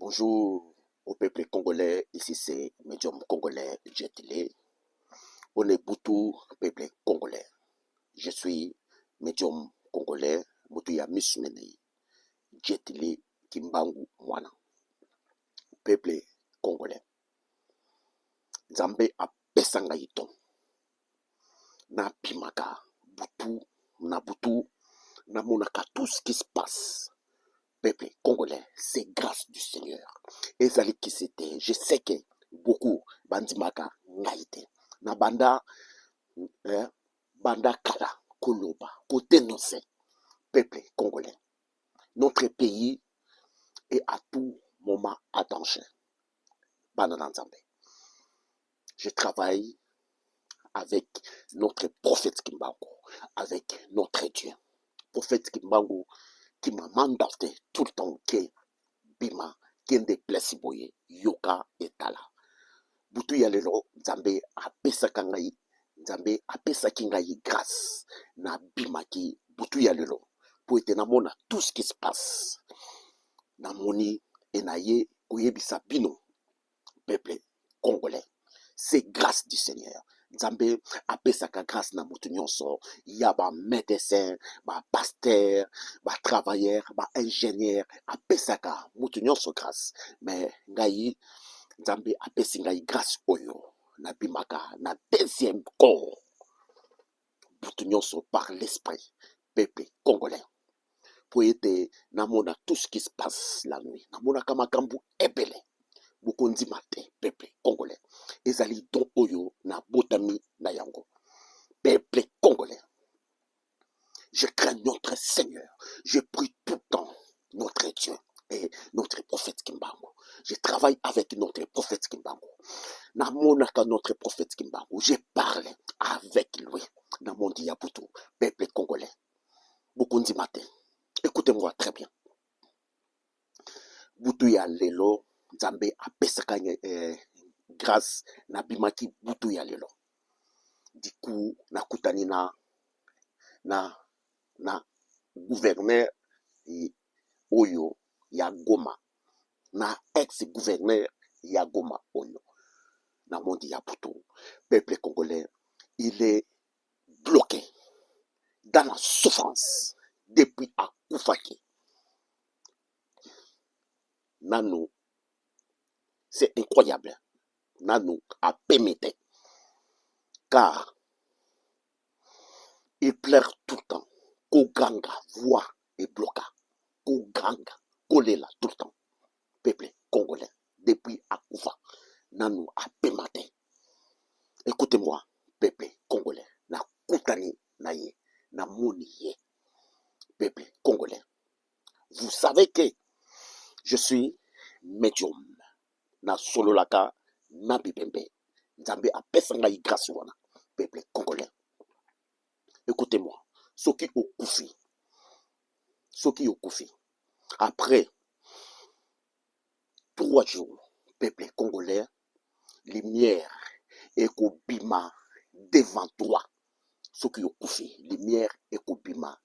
Bonjour au peuple congolais, ici c'est Médium congolais Jetile. On est Boutou, peuple congolais. Je suis Médium congolais, Boutou ya Misumene, Jetile Kimbangu Mwana. Peuple congolais. Nzambe apesanga ito. Na pimaka, Boutou, na monaka tout ce qui se passe. Peuple congolais, c'est grâce du Seigneur. Ezali qui c'était, je sais que beaucoup bandimaka ngaite. Na banda banda kala koloba côté nocé. Peuple congolais. Notre pays est à tout moment en danger. Banda Nzambe. Je travaille avec notre prophète Kimbangu, avec notre Dieu. Prophète Kimbangu qui m'a mandaté tout le temps que bima kende place boye yoka etala butu ya lelo nzambe apesaka ngai nzambe apesaki ngai grâce na bimaki butu ya lelo po ete namona tout ce qui se passe namoni enaye koyebisa bino peuple congolais c'est grâce du Seigneur. Nzambe apesaka grâce na mutu nyonso ya ba médecin ba pasteur ba travailleur ba ingénieur apesaka mutu nyonso grâce mais ngai nzambe apesi ngai grâce oyo na bimaka na deuxième corps mutu nyonso par l'esprit peuple congolais po ete namona tout ce qui se passe la nuit namonaka makambo ebele bokonzi mate peuple congolais ezali don oyo na botami na yango peuple congolais je crains notre Seigneur je prie tout le temps notre Dieu et notre prophète Kimbangu je travaille avec notre prophète Kimbangu namonaka notre prophète Kimbangu je parle avec lui na mondi ya butu peuple congolais bokonzi mate écoutez-moi très bien butu ya lelo nzambe apesaka grâce na bimaki butu ya lelo diku nakutani na gouverneur oyo ya Goma na ex-gouverneur ya Goma oyo na mondi ya butu peuple congolais il est bloqué dans la souffrance depuis akufaki nanu c'est incroyable nanu apemete car il pleure tout le temps koganga voix et bloca koganga kolela tout le temps peuple congolais depuis akufa nanu apemate écoutez-moi peuple congolais na kutani na ye na moni ye peuple congolais vous savez que je suis médium na sololaka na bibembe nzambe apesa ngai grâce wana peuple congolais écoutez-moi soki okufi après 3 jours peuple congolais lumière ekobima devant toi soki okufi lumière ekobima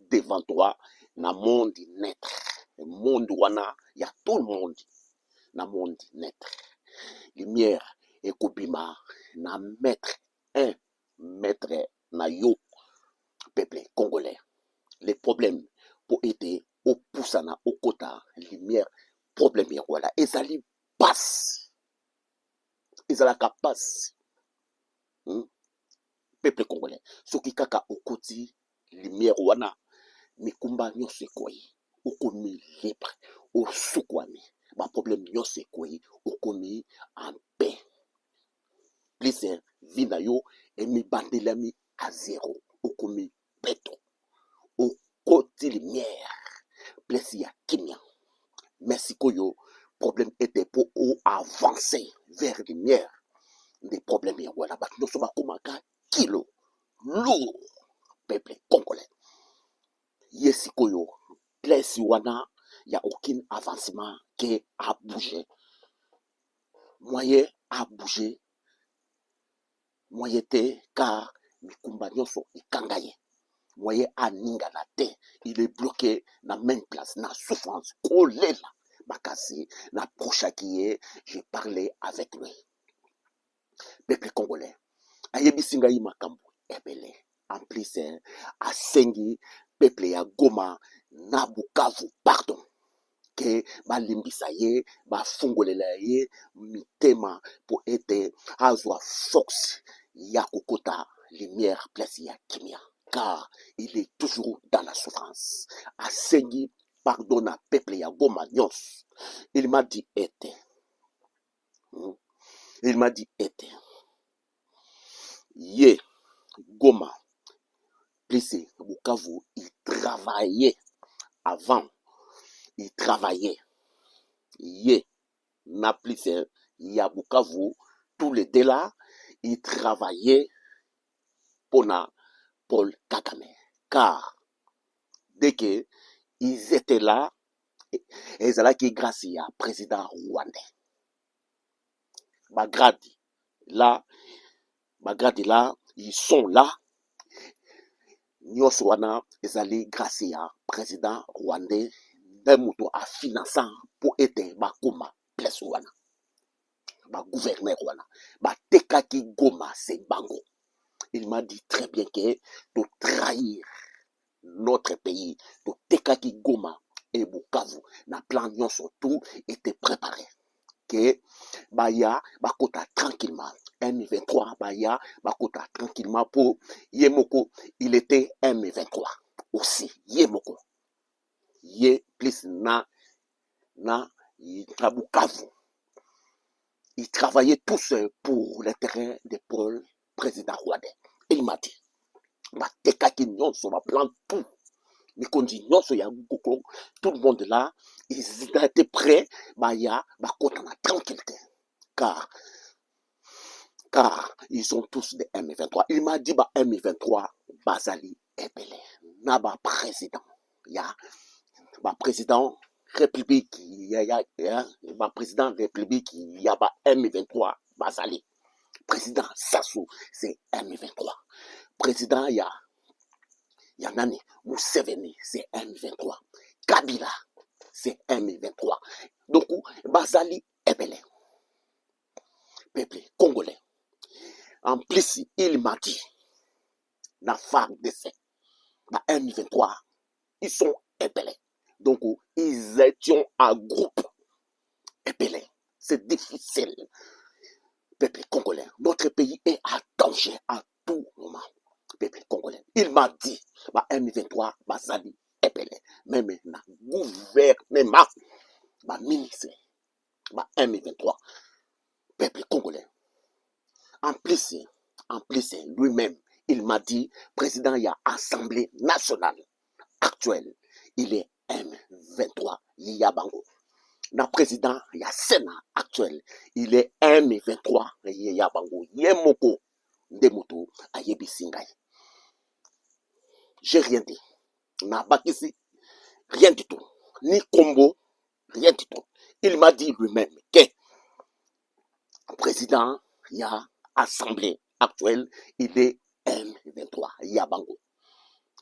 devant toi na monde naître monde wana ya tout le monde na monde naître lumière ekobima na maître un maître na yo peuple congolais les problèmes pour aider au poussana au kota lumière problème ya wala ezali passe ezalaka passe peuple congolais soki kaka okoti lumière wana mikumba nyonso ekoyi okomi libre osukwami baproblème nyonso ekoyi okomi en paix plus vie na yo emibandelami à zéro okomi peto okoti lumière place ya kimia merci koyo problème était pour avancer vers lumière des problèmes ya wala bato nyonso bakomaka kilo lourd peuple congolais ye sikoyo place wana ya aucun avancement que a bougé moyen a bougé moyen te car mikumba nyonso ekanga ye moyen aninga na te il est bloqué na même place na souffrance kolela Makasi, na prochakiye, j'ai parlé avec lui. Peuple congolais. Ayebisi ngai makambo ebele. En plus, asengi peuple ya Goma na Bukavu, pardon. Que balimbisa ye, bafungolela ye mitema po ete azwa fox ya kokota lumière place ya kimia. Car il est toujours dans la souffrance. Asengi pardon na peuple ya Goma nyos. Il m'a dit ete. Il m'a dit ete. Ye Goma, plus Bukavu, il travaillait avant. Il travaillait. Ye na plus ya Bukavu, tous les deux là, ils travaillaient pour Paul Kagame. Car dès que ils étaient là, ils allaient grâce à président rwandais. Bagradi là, ils sont là. Nyos wana, ils allaient grâce à président rwandais. Demuto a finançant pour aider Bakuma place wana. Ba gouverneur wana. Ba tekaki Goma c'est bango. Il m'a dit très bien que de trahir notre pays, de tekaki Goma et Bukavu, na plan nyonso tout était préparé. Que baya bakota tranquillement. M23 baya bakota tranquillement pour Yemoko. Il était M23 aussi. Yemoko. Ye plus na Bukavu. Ils travaillaient tous pour l'intérêt de Paul, président rwandais. Et il m'a dit, batekaki nyonso ba plan tout. Mikondi nyonso ya Goko, tout le monde là, ils étaient prêts, baya bakota na tranquillité. Car ils sont tous des M23. Il m'a dit bah M23 Bazali Ebele. Na ba président. Ya ba président République, ma président de République, il y a M23, Bazali. Président Sassou, c'est M23. Président, il y a Nani, Mousseveni, c'est M23. Kabila, c'est M23. Donc, Bazali Ebele. Peuple congolais. En plus, il m'a dit, la femme de ces M23, ils sont Ebele. Donc, ils étaient en groupe épelé. C'est difficile. Peuple congolais, notre pays est à danger à tout moment. Peuple congolais, il m'a dit, M23, Bazali, épelé. Même na gouvernement, ministre, M23, peuple congolais. En plus, lui-même, il m'a dit, président, il y a Assemblée nationale actuelle. Il est M23, Yabango. Le président, il y a Sénat actuel. Il est M23, Yabango. Yemoko, Ndemoto, Ayebisingai. J'ai rien dit. Nabakisi, rien du tout. Ni Combo, rien du tout. Il m'a dit lui-même que le président, il y a Assemblée actuelle, il est M23, Yabango.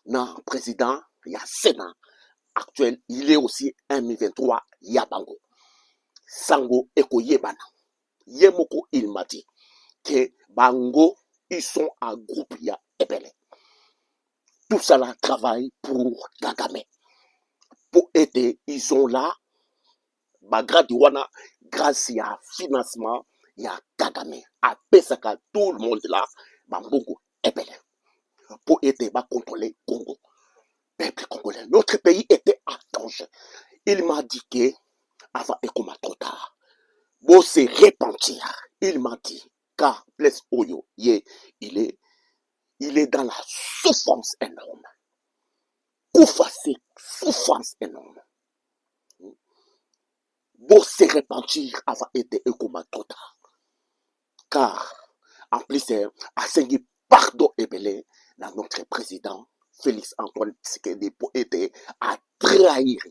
Non, président, il y a Sénat actuel, il est aussi M23 Yabango. Sango Eko Yebana. Yemoko, il m'a dit que Bango, ils sont un groupe ya Ebele. Tout ça là travaille pour Kagame. Pour aider, ils sont là. Bagradiwana, grâce à financement, il y a Kagame. À Pesaka, tout le monde là, Bambongo Ebele. Pour aider, contrôler Congo. Peuple congolais. Notre pays était à danger. Il m'a dit que, avant Ekoma trop tard, beau se repentir. Il m'a dit, car Place Oyo, il est dans la souffrance énorme. Koufa, c'est souffrance énorme. Beau se repentir avant Ekoma trop tard. Car, en plus, Asengi pardon Ebele, dans notre président, Félix Antoine Tshisekedi, pour aider à trahir.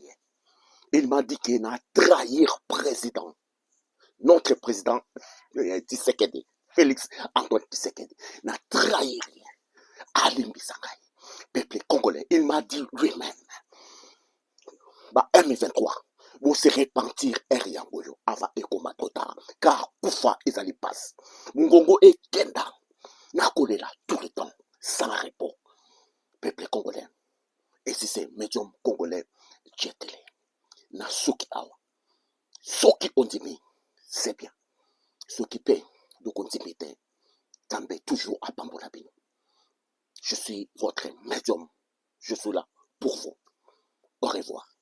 Il m'a dit qu'il a trahi président. Notre président Tshisekedi, Félix Antoine Tshisekedi, n'a trahi Alimbi Sangai, peuple congolais. Il m'a dit lui-même, M23, vous se repentir Eriangoyo avant Ekoma Tota, car Koufa ezali passe. Ngongo et Kenda, Nakolela tout le temps, sans repos. Peuple congolais, et si c'est médium congolais, Tchétélé, na Soki Awa, Soki Ondimi, c'est bien. Soki P, de continuité, També toujours à Bambolabino. Je suis votre médium, je suis là pour vous. Au revoir.